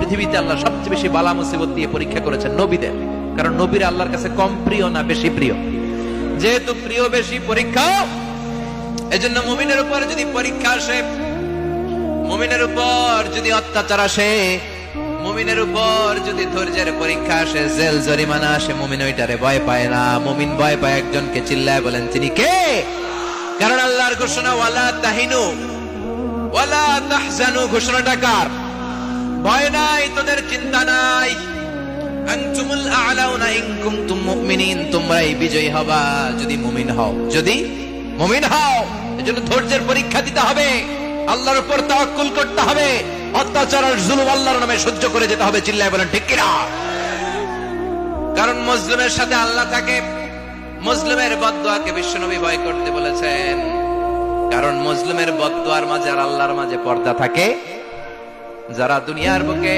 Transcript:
পৃথিবীতে আল্লাহ সবচেয়ে বেশি বালা মুসিবত দিয়ে পরীক্ষা করেছেন নবীদের, কারণ নবীরা আল্লাহর কাছে কম প্রিয় না বেশি প্রিয়। যেহেতু প্রিয় বেশি পরীক্ষা, এজন্য মুমিনের উপর যদি পরীক্ষা আসে, মুমিনের উপর যদি অত্যাচার আসে, মুমিনের উপর যদি ধৈর্যের পরীক্ষা আসে, জেল জরিমানা আসে, মুমিন ওইটারে ভয় পায় না। মুমিন ভয় পায় একজনকে, চিল্লায় বলেন তিনি কে? কারণ আল্লাহর ঘোষণা ওয়ালা তাহিনু ওয়ালা তাহজানু, ঘোষণাটা কার? ভয় নাই, তোদের চিন্তা নাই, আনতুমুল আ'লাউনা ইন কুনতুম মুমিনিন, তোমরাই বিজয়ী হবা যদি মুমিন হও, যদি মুমিন হও। এজন্য ধৈর্যের পরীক্ষা দিতে হবে, আল্লাহর উপর তাওয়াক্কুল করতে হবে, অত্যাচার আর জুলুম আল্লাহর নামে সহ্য করে যেতে হবে। চিল্লায় বলেন ঠিক কিনা? কারণ মুসলিমের সাথে আল্লাহ থাকে। মুসলিমের বদদুয়াকে বিশ্বনবী ভয় করতে বলেছেন, কারণ মুসলিমের বদদুয়ার মাঝে আর আল্লাহর মাঝে পর্দা থাকে। যারা দুনিয়ার বুকে